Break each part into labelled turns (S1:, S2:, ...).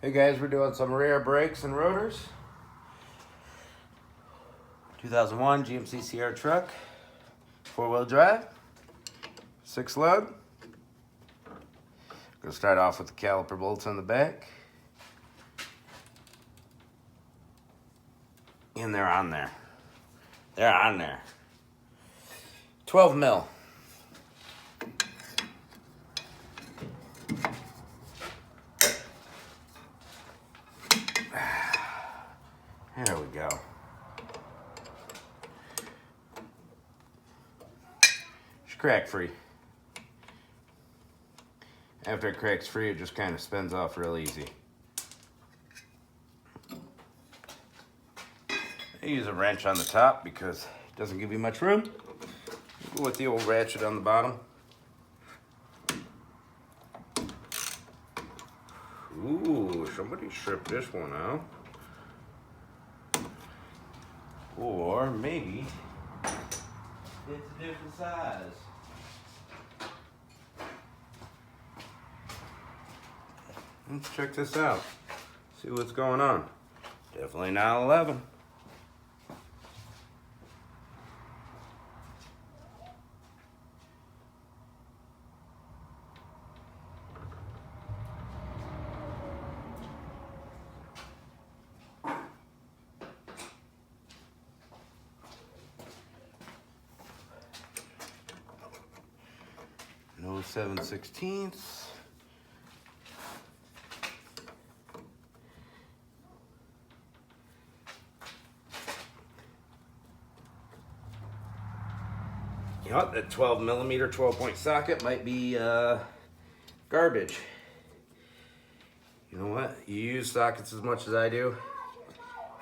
S1: Hey guys, we're doing some rear brakes and rotors. 2001 GMC Sierra truck, 4-wheel drive, 6 lug. Gonna start off with the caliper bolts on the back. And they're on there. They're on there. 12 mil. There we go. It's crack free. After it cracks free, it just kind of spins off real easy. I use a wrench on the top because it doesn't give you much room. Go with the old ratchet on the bottom. Ooh, somebody stripped this one out. Or maybe it's a different size. Let's check this out. See what's going on. Definitely not 11. No 7/16. You know what, that 12 millimeter 12-point socket might be garbage. You know what, you use sockets as much as I do,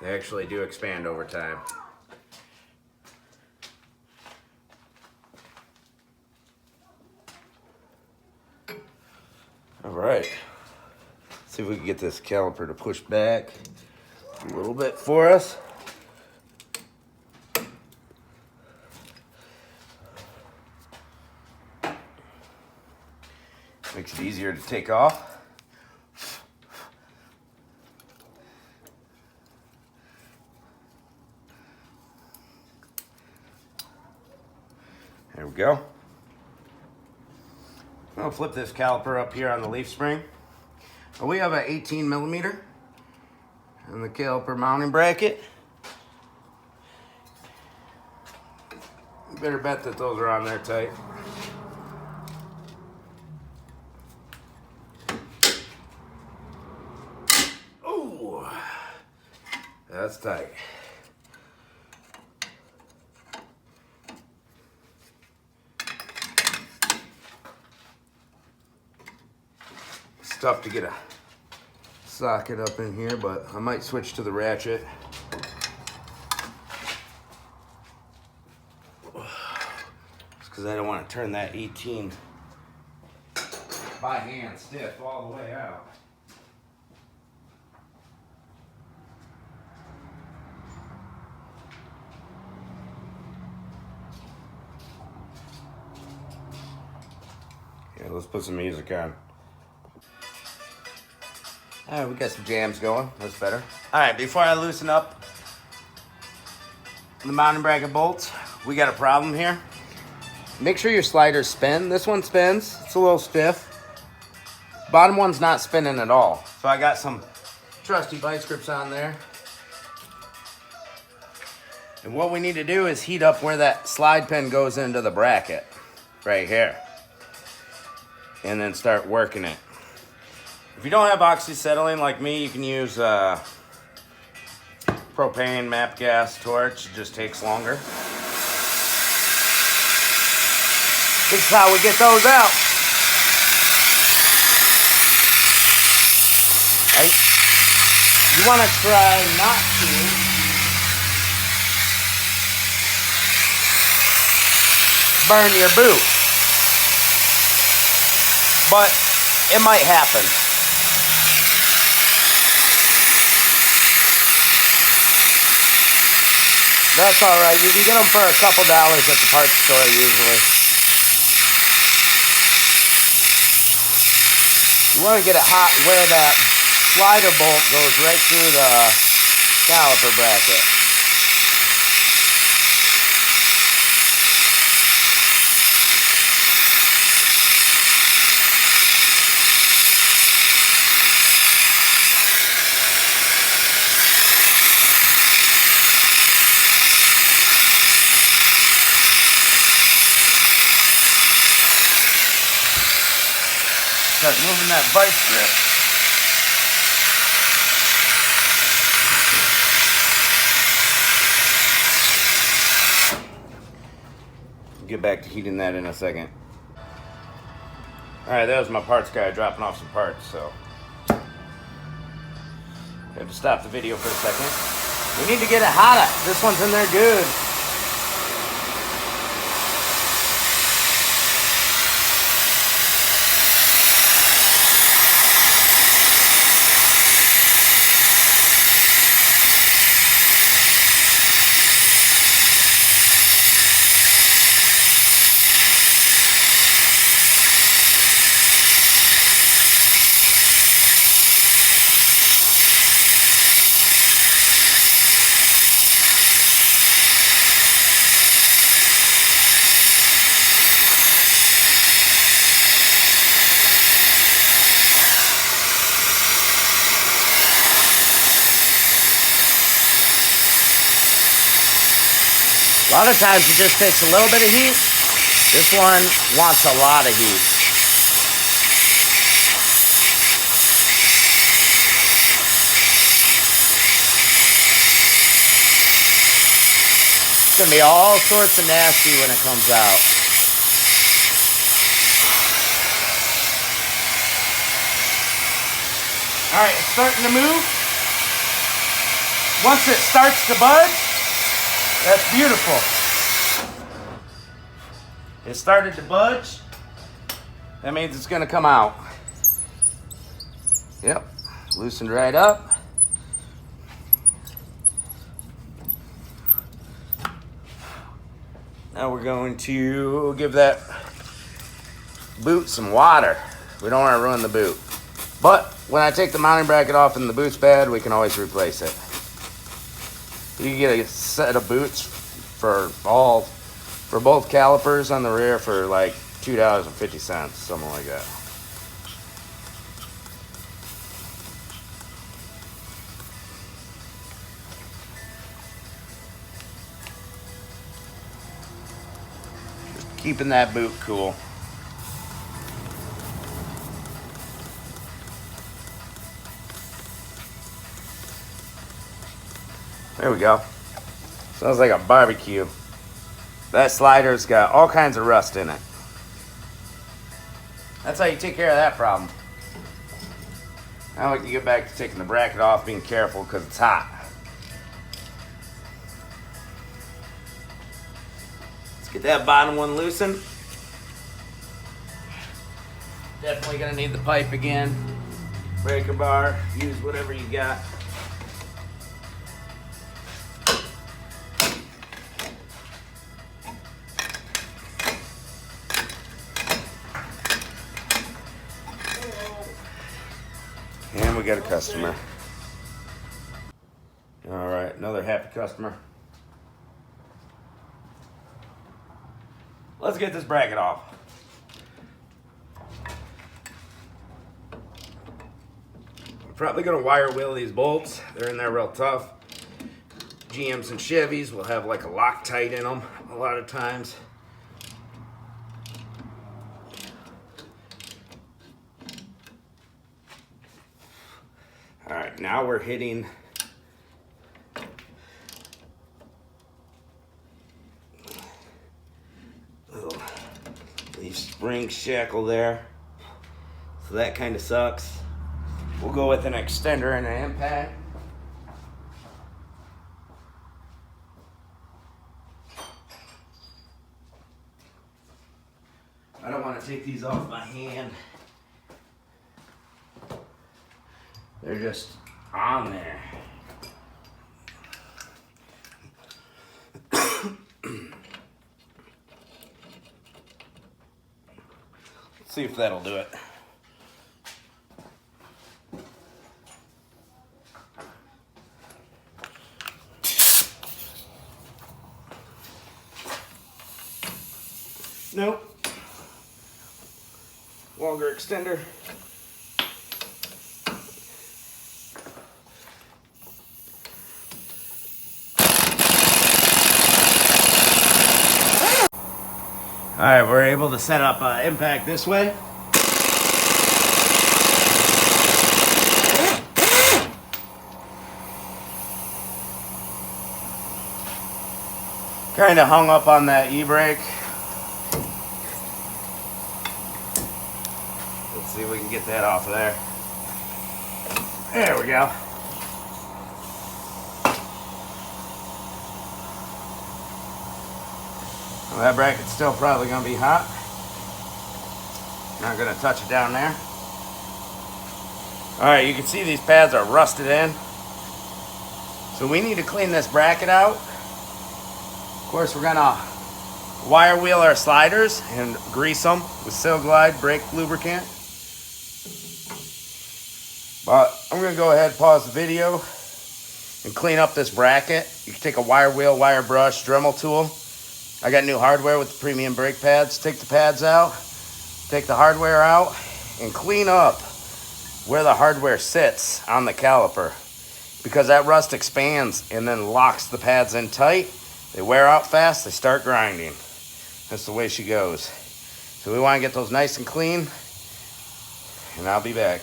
S1: they actually do expand over time. All right, see if we can get this caliper to push back a little bit for us. Makes it easier to take off. There we go. I'll flip this caliper up here on the leaf spring. We have an 18 millimeter in the caliper mounting bracket. You better bet that those are on there tight. Oh, that's tight. It's tough to get a socket up in here, but I might switch to the ratchet. Just because I don't want to turn that 18 by hand stiff all the way out. Yeah, let's put some music on. All right, we got some jams going. That's better. All right, before I loosen up the mounting bracket bolts, we got a problem here. Make sure your sliders spin. This one spins. It's a little stiff. Bottom one's not spinning at all. So I got some trusty vice grips on there. And what we need to do is heat up where that slide pin goes into the bracket. Right here. And then start working it. If you don't have oxyacetylene like me, you can use propane, MAP gas, torch. It just takes longer. This is how we get those out. Right? You want to try not to burn your boot. But it might happen. That's all right. You can get them for a couple dollars at the parts store usually. You want to get it hot where that slider bolt goes right through the caliper bracket. Start moving that vice grip. Get back to heating that in a second. Alright, that was my parts guy dropping off some parts, so I have to stop the video for a second. We need to get it hotter. This one's in there good. A lot of times it just takes a little bit of heat. This one wants a lot of heat. It's gonna be all sorts of nasty when it comes out. All right, it's starting to move. Once it starts to budge, that's beautiful. It started to budge. That means it's gonna come out. Yep, loosened right up. Now we're going to give that boot some water. We don't want to ruin the boot. But when I take the mounting bracket off and the boot's bad, we can always replace it. You can get a set of boots for both calipers on the rear for like $2.50, something like that. Just keeping that boot cool. There we go. Sounds like a barbecue. That slider's got all kinds of rust in it. That's how you take care of that problem. Now we can get back to taking the bracket off, being careful because it's hot. Let's get that bottom one loosened. Definitely gonna need the pipe again. Breaker bar, use whatever you got. And we got a customer. All right, another happy customer. Let's get this bracket off. I'm probably gonna wire wheel these bolts. They're in there real tough. GMs and Chevys will have like a Loctite in them a lot of times. All right, now we're hitting these springs shackle there, so that kind of sucks. We'll go with an extender and an impact. I don't want to take these off my hand. They're just on there. Let's see if that'll do it. Nope. Longer extender. All right, we're able to set up impact this way. Kind of hung up on that e-brake. Let's see if we can get that off of there. There we go. Well, that bracket's still probably going to be hot. Not going to touch it down there. All right, you can see these pads are rusted in. So we need to clean this bracket out. Of course, we're going to wire wheel our sliders and grease them with Sil Glide brake lubricant. But I'm going to go ahead and pause the video and clean up this bracket. You can take a wire wheel, wire brush, Dremel tool. I got new hardware with the premium brake pads. Take the pads out, take the hardware out, and clean up where the hardware sits on the caliper, because that rust expands and then locks the pads in tight. They wear out fast, they start grinding. That's the way she goes. So we want to get those nice and clean, and I'll be back.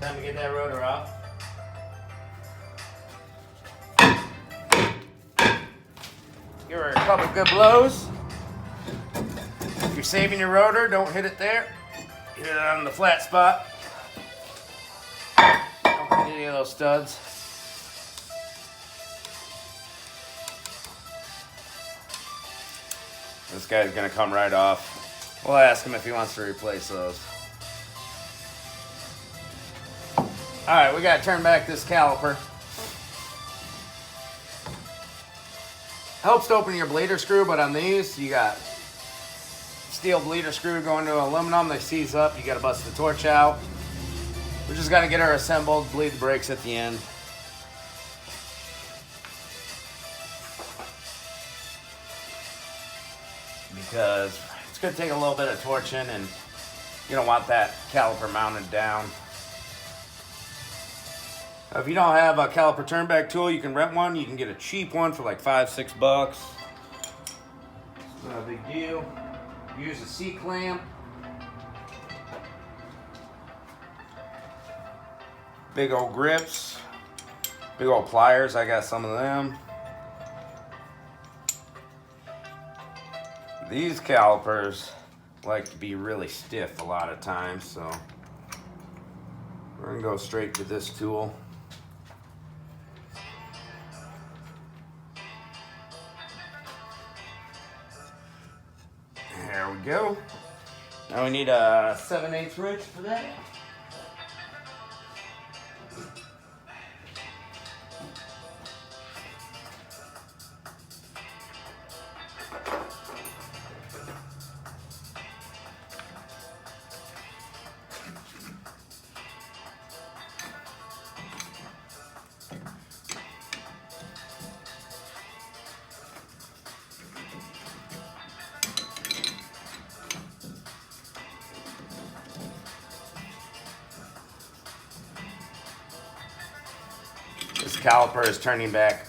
S1: Time to get that rotor off. Give her a couple good blows. If you're saving your rotor, don't hit it there. Hit it on the flat spot. Don't hit any of those studs. This guy's gonna come right off. We'll ask him if he wants to replace those. All right, we gotta turn back this caliper. Helps to open your bleeder screw, but on these, you got steel bleeder screw going to aluminum. They seize up, you gotta bust the torch out. We're just gonna get her assembled, bleed the brakes at the end. Because it's gonna take a little bit of torching, and you don't want that caliper mounted down. If you don't have a caliper turnback tool, you can rent one. You can get a cheap one for like $5-6. It's not a big deal. Use a C-clamp. Big old grips. Big old pliers. I got some of them. These calipers like to be really stiff a lot of times, so we're gonna go straight to this tool. There we go. Now we need a 7/8 wrench for that. This caliper is turning back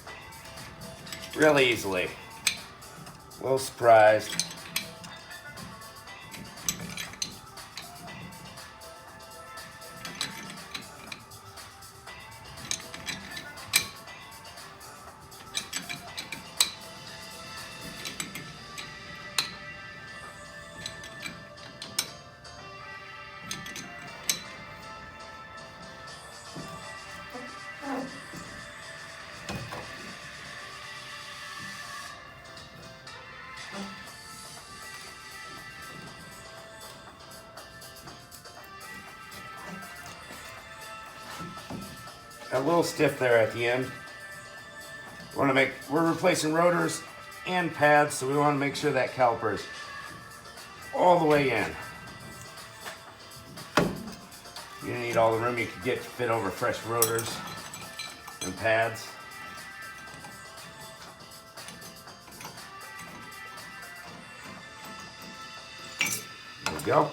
S1: really easily. A little surprised. A little stiff there at the end. We're replacing rotors and pads, so we want to make sure that caliper is all the way in. You need all the room you can get to fit over fresh rotors. and pads. There we go.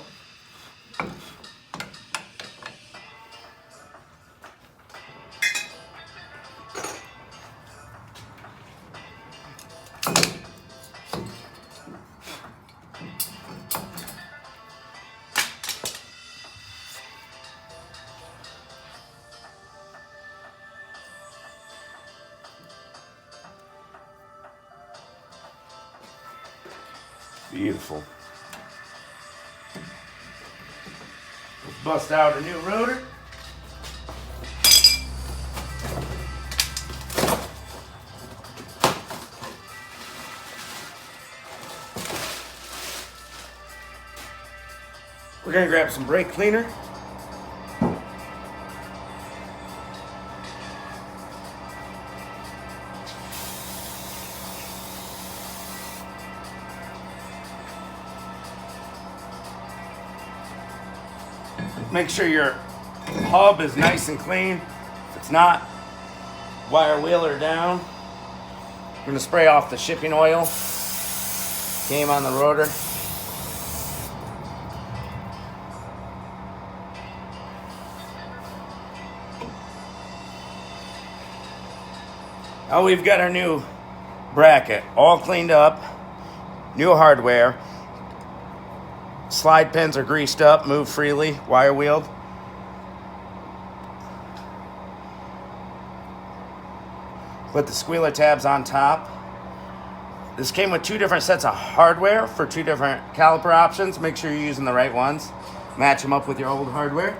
S1: Beautiful. Let's bust out a new rotor. We're gonna grab some brake cleaner. Make sure your hub is nice and clean. If it's not, wire wheeler down. I'm gonna spray off the shipping oil. Came on the rotor. Now we've got our new bracket all cleaned up, new hardware. Slide pins are greased up, move freely, wire wheeled. Put the squealer tabs on top. This came with 2 different sets of hardware for 2 different caliper options. Make sure you're using the right ones. Match them up with your old hardware.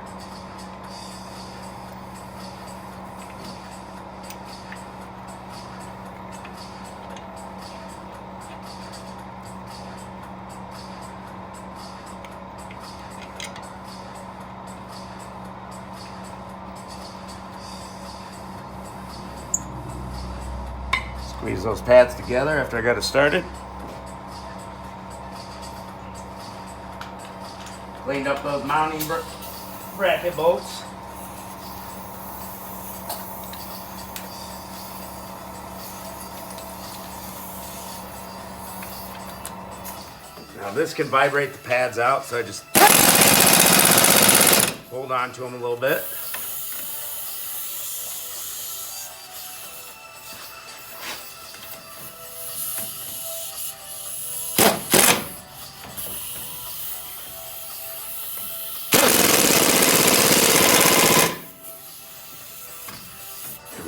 S1: Squeeze those pads together after I got it started. Cleaned up those mounting bracket bolts. Now this can vibrate the pads out, so I just hold on to them a little bit.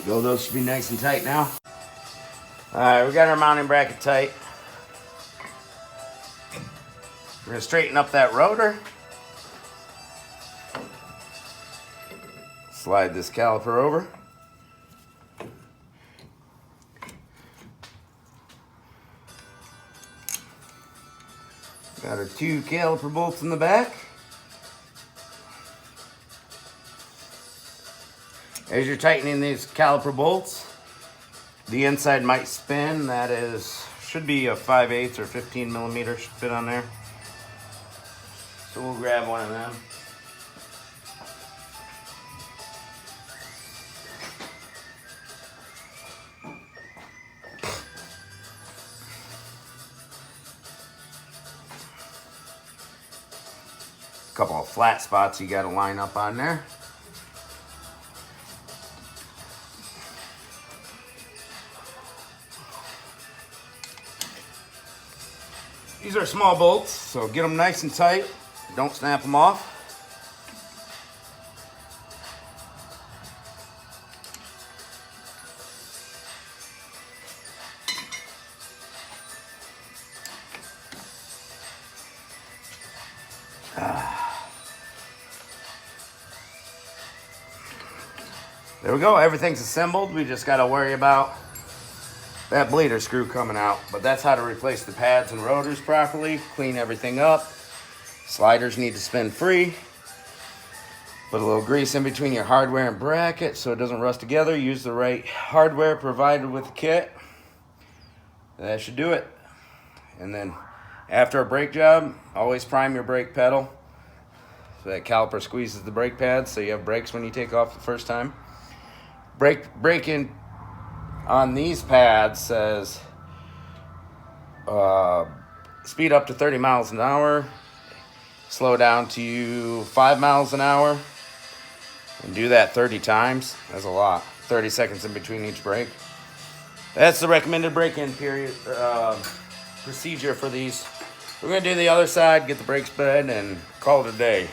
S1: Go, those should be nice and tight now. Alright, we got our mounting bracket tight. We're going to straighten up that rotor. Slide this caliper over. Got our 2 caliper bolts in the back. As you're tightening these caliper bolts, the inside might spin. That should be a 5/8 or 15 millimeter, should fit on there. So we'll grab one of them. A couple of flat spots you got to line up on there. These are small bolts, so get them nice and tight. Don't snap them off. There we go, everything's assembled. We just gotta worry about that bleeder screw coming out. But that's how to replace the pads and rotors properly. Clean everything up. Sliders need to spin free. Put a little grease in between your hardware and bracket so it doesn't rust together. Use the right hardware provided with the kit. That should do it. And then after a brake job, always prime your brake pedal so that caliper squeezes the brake pads so you have brakes when you take off the first time. Braking on these pads says speed up to 30 miles an hour, slow down to 5 miles an hour, and do that 30 times. That's a lot. 30 seconds in between each brake. That's the recommended break-in period procedure for these. We're gonna do the other side, get the brakes spread, and call it a day.